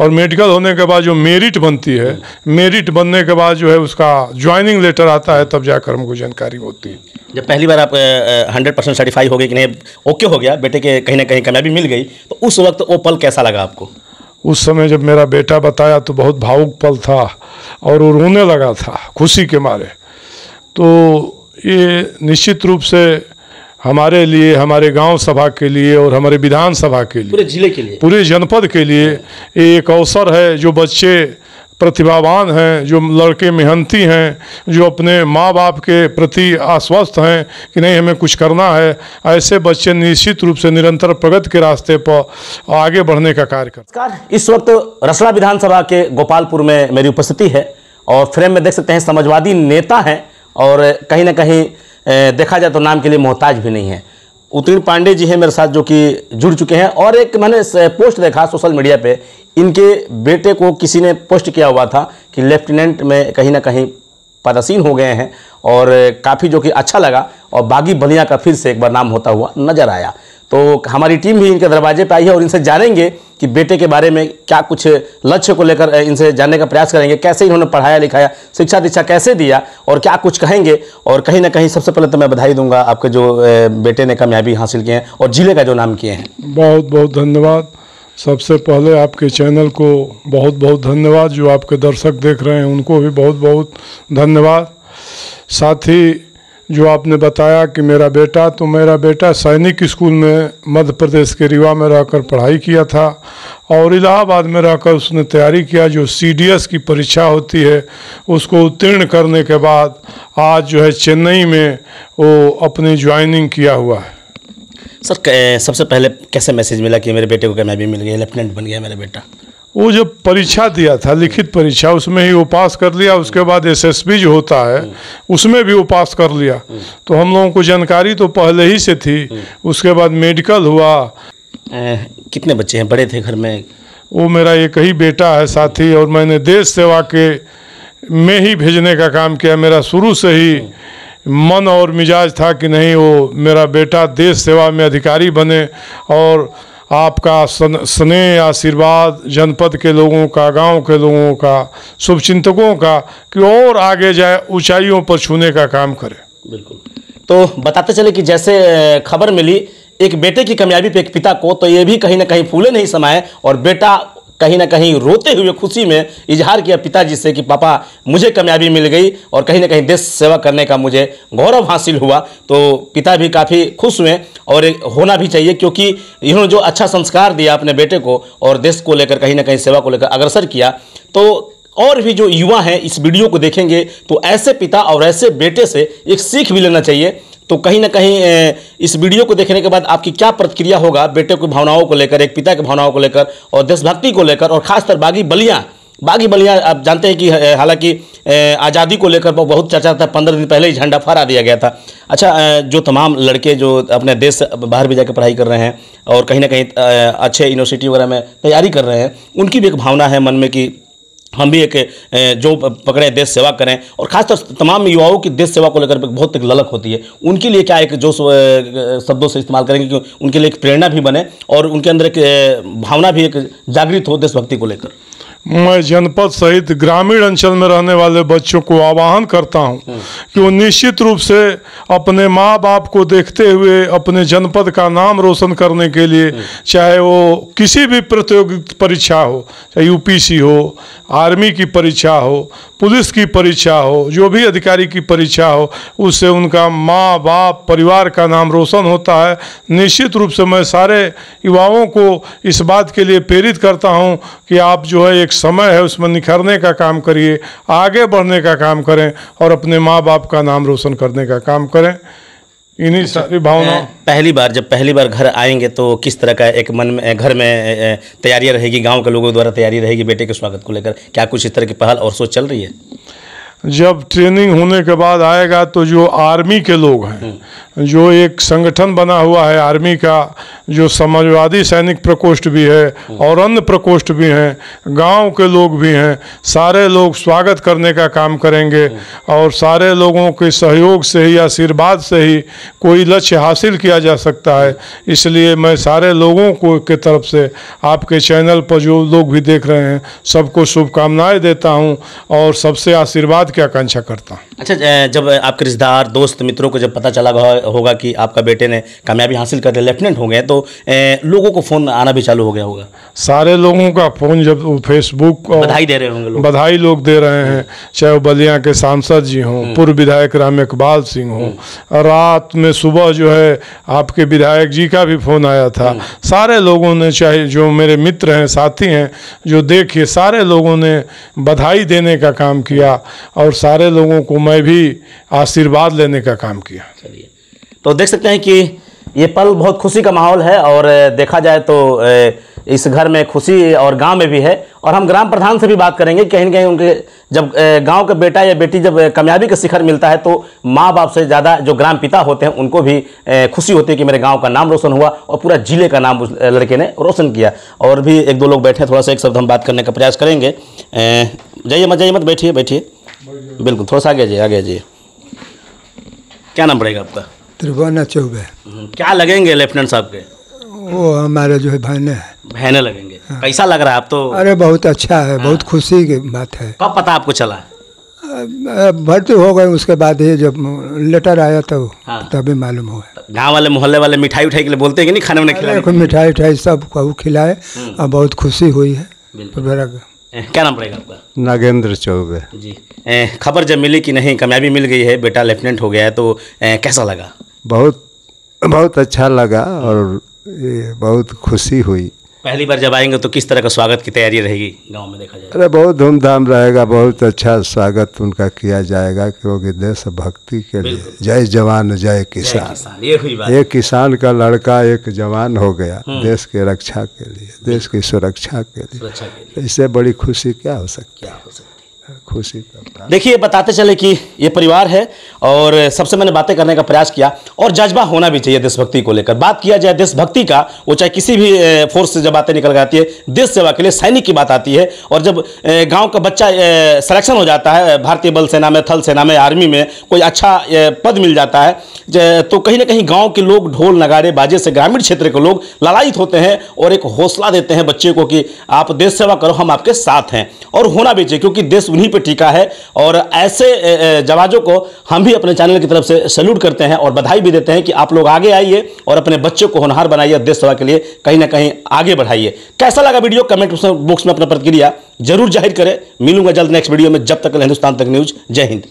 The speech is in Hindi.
और मेडिकल होने के बाद जो मेरिट बनती है, मेरिट बनने के बाद जो है उसका ज्वाइनिंग लेटर आता है, तब जाकर हमको जानकारी होती है। जब पहली बार आप 100% सर्टिफाई हो गए कि नहीं, ओके हो गया, बेटे के कहीं ना कहीं कामयाबी मिल गई, तो उस वक्त वो पल कैसा लगा आपको? उस समय जब मेरा बेटा बताया तो बहुत भावुक पल था और वो रोने लगा था खुशी के मारे। तो ये निश्चित रूप से हमारे लिए, हमारे गांव सभा के लिए और हमारे विधानसभा के लिए, पूरे जिले के लिए, पूरे जनपद के लिए ये एक अवसर है। जो बच्चे प्रतिभावान हैं, जो लड़के मेहनती हैं, जो अपने माँ बाप के प्रति आश्वस्त हैं कि नहीं हमें कुछ करना है, ऐसे बच्चे निश्चित रूप से निरंतर प्रगति के रास्ते पर आगे बढ़ने का कार्य करते हैं। इस वक्त रसड़ा विधानसभा के गोपालपुर में मेरी उपस्थिति है और फ्रेम में देख सकते हैं समाजवादी नेता हैं और कहीं ना कहीं देखा जाए तो नाम के लिए मोहताज भी नहीं है। उत्तीर्ण पांडे जी हैं मेरे साथ जो कि जुड़ चुके हैं। और एक मैंने पोस्ट देखा सोशल मीडिया पे, इनके बेटे को किसी ने पोस्ट किया हुआ था कि लेफ्टिनेंट में कहीं ना कहीं पदासीन हो गए हैं और काफ़ी जो कि अच्छा लगा और बागी बलिया का फिर से एक बार नाम होता हुआ नजर आया। तो हमारी टीम भी इनके दरवाजे पे आई है और इनसे जानेंगे कि बेटे के बारे में क्या कुछ लक्ष्य को लेकर इनसे जानने का प्रयास करेंगे, कैसे इन्होंने पढ़ाया लिखाया, शिक्षा दीक्षा कैसे दिया और क्या कुछ कहेंगे। और कहीं ना कहीं सबसे पहले तो मैं बधाई दूंगा आपके जो बेटे ने कामयाबी हासिल किए हैं और जिले का जो नाम किए हैं। बहुत बहुत धन्यवाद। सबसे पहले आपके चैनल को बहुत बहुत धन्यवाद। जो आपके दर्शक देख रहे हैं उनको भी बहुत बहुत धन्यवाद। साथ ही जो आपने बताया कि मेरा बेटा सैनिक स्कूल में मध्य प्रदेश के रीवा में रहकर पढ़ाई किया था और इलाहाबाद में रहकर उसने तैयारी किया। जो CDS की परीक्षा होती है उसको उत्तीर्ण करने के बाद आज जो है चेन्नई में वो अपनी ज्वाइनिंग किया हुआ है। सर सबसे पहले कैसे मैसेज मिला कि मेरे बेटे को कामयाबी मिल गई, लेफ्टिनेंट बन गया मेरा बेटा? वो जब परीक्षा दिया था, लिखित परीक्षा, उसमें ही वो पास कर लिया। उसके बाद SSB जो होता है उसमें भी वो पास कर लिया। तो हम लोगों को जानकारी तो पहले ही से थी। उसके बाद मेडिकल हुआ। कितने बच्चे हैं, बड़े थे घर में? वो मेरा एक ही बेटा है साथी, और मैंने देश सेवा के में ही भेजने का काम किया। मेरा शुरू से ही मन और मिजाज था कि नहीं वो मेरा बेटा देश सेवा में अधिकारी बने और आपका स्नेह आशीर्वाद जनपद के लोगों का, गांव के लोगों का, शुभचिंतकों का कि और आगे जाए, ऊंचाइयों पर छूने का काम करे। बिल्कुल। तो बताते चले कि जैसे खबर मिली एक बेटे की कामयाबी पे एक पिता को, तो ये भी कहीं ना कहीं फूले नहीं समाए और बेटा कहीं ना कहीं रोते हुए खुशी में इजहार किया पिताजी से कि पापा मुझे कामयाबी मिल गई और कहीं ना कहीं देश सेवा करने का मुझे गौरव हासिल हुआ। तो पिता भी काफ़ी खुश हुए और होना भी चाहिए, क्योंकि इन्होंने जो अच्छा संस्कार दिया अपने बेटे को और देश को लेकर कहीं ना कहीं सेवा को लेकर अग्रसर किया। तो और भी जो युवा हैं इस वीडियो को देखेंगे तो ऐसे पिता और ऐसे बेटे से एक सीख भी लेना चाहिए। तो कहीं ना कहीं इस वीडियो को देखने के बाद आपकी क्या प्रतिक्रिया होगा बेटे की भावनाओं को लेकर, एक पिता की भावनाओं को लेकर और देशभक्ति को लेकर, और खासकर बागी बलिया आप जानते हैं कि हालांकि आज़ादी को लेकर बहुत चर्चा था। 15 दिन पहले ही झंडा फहरा दिया गया था। अच्छा, जो तमाम लड़के जो अपने देश से बाहर भी जाकर पढ़ाई कर रहे हैं और कहीं ना कहीं अच्छे यूनिवर्सिटी वगैरह में तैयारी कर रहे हैं, उनकी भी एक भावना है मन में कि हम भी एक जो पकड़े देश सेवा करें, और खासतौर से तमाम युवाओं की देश सेवा को लेकर बहुत एक ललक होती है। उनके लिए क्या एक जो शब्दों से इस्तेमाल करेंगे कि उनके लिए एक प्रेरणा भी बने और उनके अंदर एक भावना भी एक जागृत हो देशभक्ति को लेकर। मैं जनपद सहित ग्रामीण अंचल में रहने वाले बच्चों को आह्वान करता हूं कि वो निश्चित रूप से अपने माँ बाप को देखते हुए अपने जनपद का नाम रोशन करने के लिए, चाहे वो किसी भी प्रतियोगिता परीक्षा हो, चाहे UPC हो, आर्मी की परीक्षा हो, पुलिस की परीक्षा हो, जो भी अधिकारी की परीक्षा हो, उससे उनका माँ बाप परिवार का नाम रोशन होता है। निश्चित रूप से मैं सारे युवाओं को इस बात के लिए प्रेरित करता हूं कि आप जो है एक समय है उसमें निखरने का काम करिए, आगे बढ़ने का काम करें और अपने माँ बाप का नाम रोशन करने का काम करें। इन्हीं सारी भावना। जब पहली बार घर आएंगे तो किस तरह का एक मन में घर में तैयारियां रहेगी, गांव के लोगों द्वारा तैयारी रहेगी बेटे के स्वागत को लेकर? क्या कुछ इस तरह की पहल और सोच चल रही है? जब ट्रेनिंग होने के बाद आएगा तो जो आर्मी के लोग हैं, जो एक संगठन बना हुआ है आर्मी का, जो समाजवादी सैनिक प्रकोष्ठ भी है और अन्य प्रकोष्ठ भी हैं, गांव के लोग भी हैं, सारे लोग स्वागत करने का काम करेंगे और सारे लोगों के सहयोग से ही, आशीर्वाद से ही कोई लक्ष्य हासिल किया जा सकता है। इसलिए मैं सारे लोगों को के तरफ से, आपके चैनल पर जो लोग भी देख रहे हैं, सबको शुभकामनाएं देता हूं और सबसे आशीर्वाद की आकांक्षा करता हूं। अच्छा, जब आपके रिश्तेदार, दोस्त, मित्रों को जब पता चला होगा कि आपका बेटे ने कामयाबी हासिल कर लेफ्टिनेंट हो गए, तो लोगों को फ़ोन आना भी चालू हो गया होगा? सारे लोगों का फ़ोन, जब फेसबुक और बधाई दे रहे होंगे लोग, बधाई लोग दे रहे हैं, चाहे वो बलिया के सांसद जी हों, पूर्व विधायक राम इकबाल सिंह हों, रात में सुबह जो है आपके विधायक जी का भी फ़ोन आया था। सारे लोगों ने, चाहे जो मेरे मित्र हैं, साथी हैं, जो देखिए सारे लोगों ने बधाई देने का काम किया और सारे लोगों को मैं भी आशीर्वाद लेने का काम किया। चलिए, तो देख सकते हैं कि ये पल बहुत खुशी का माहौल है और देखा जाए तो इस घर में खुशी और गांव में भी है। और हम ग्राम प्रधान से भी बात करेंगे, कहीं ना कहीं उनके जब गांव का बेटा या बेटी जब कामयाबी का शिखर मिलता है तो माँ बाप से ज़्यादा जो ग्राम पिता होते हैं उनको भी खुशी होती है कि मेरे गांव का नाम रोशन हुआ और पूरा जिले का नाम उस लड़के ने रोशन किया। और भी एक दो लोग बैठे हैं, थोड़ा सा एक शब्द हम बात करने का प्रयास करेंगे। जाइए मत, बैठिए बिल्कुल, थोड़ा सा आगे जाइए। क्या नाम पड़ेगा आपका? त्रिभुवन चौबे। क्या लगेंगे लेफ्टिनेंट साहब के? वो हमारे जो है बहने लगेंगे। हाँ। कैसा लग रहा है आप तो? अरे बहुत अच्छा है। हाँ। बहुत खुशी की बात है। कब पता आपको चला? भर्ती हो गए उसके बाद ही जब लेटर आया तब। हाँ। तभी मालूम हुआ। गांव वाले मोहल्ले वाले मिठाई के लिए बोलते हैं कि नहीं, खाने में खिलाए? मिठाई सब को खिलाए और बहुत खुशी हुई है। क्या नाम पड़ेगा आपका? नागेंद्र चौबे जी। खबर जब मिली कि नहीं कामयाबी मिल गई है, बेटा लेफ्टिनेंट हो गया है, तो कैसा लगा? बहुत अच्छा लगा और बहुत खुशी हुई। पहली बार जब आएंगे तो किस तरह का स्वागत की तैयारी रहेगी गांव में देखा जाए? अरे बहुत धूमधाम रहेगा, बहुत अच्छा स्वागत उनका किया जाएगा, क्योंकि देशभक्ति के लिए जय जवान जय किसान। ये हुई बात। एक किसान का लड़का एक जवान हो गया देश के रक्षा के लिए, देश की सुरक्षा के लिए। इससे बड़ी खुशी क्या हो सकती है? खुशी का देखिए, बताते चले कि ये परिवार है और सबसे मैंने बातें करने का प्रयास किया और जज्बा होना भी चाहिए देशभक्ति को लेकर। बात किया जाए देशभक्ति का, वो चाहे किसी भी फोर्स से जब बातें निकल जाती है, देश सेवा के लिए सैनिक की बात आती है। और जब गांव का बच्चा सिलेक्शन हो जाता है भारतीय बल सेना में, थल सेना में, आर्मी में, कोई अच्छा पद मिल जाता है, तो कहीं ना कहीं गाँव के लोग ढोल नगाड़े बाजे से, ग्रामीण क्षेत्र के लोग लालायित होते हैं और एक हौसला देते हैं बच्चे को कि आप देश सेवा करो, हम आपके साथ हैं। और होना भी चाहिए, क्योंकि देश उन्हीं पे टीका है। और ऐसे जवानों को हम भी अपने चैनल की तरफ से सैल्यूट करते हैं और बधाई भी देते हैं कि आप लोग आगे आइए और अपने बच्चों को होनहार बनाइए, देश सेवा के लिए कहीं ना कहीं आगे बढ़ाइए। कैसा लगा वीडियो? कमेंट बॉक्स में अपना प्रतिक्रिया जरूर जाहिर करें। मिलूंगा जल्द नेक्स्ट वीडियो में। जब तक हिंदुस्तान तक न्यूज़। जय हिंद।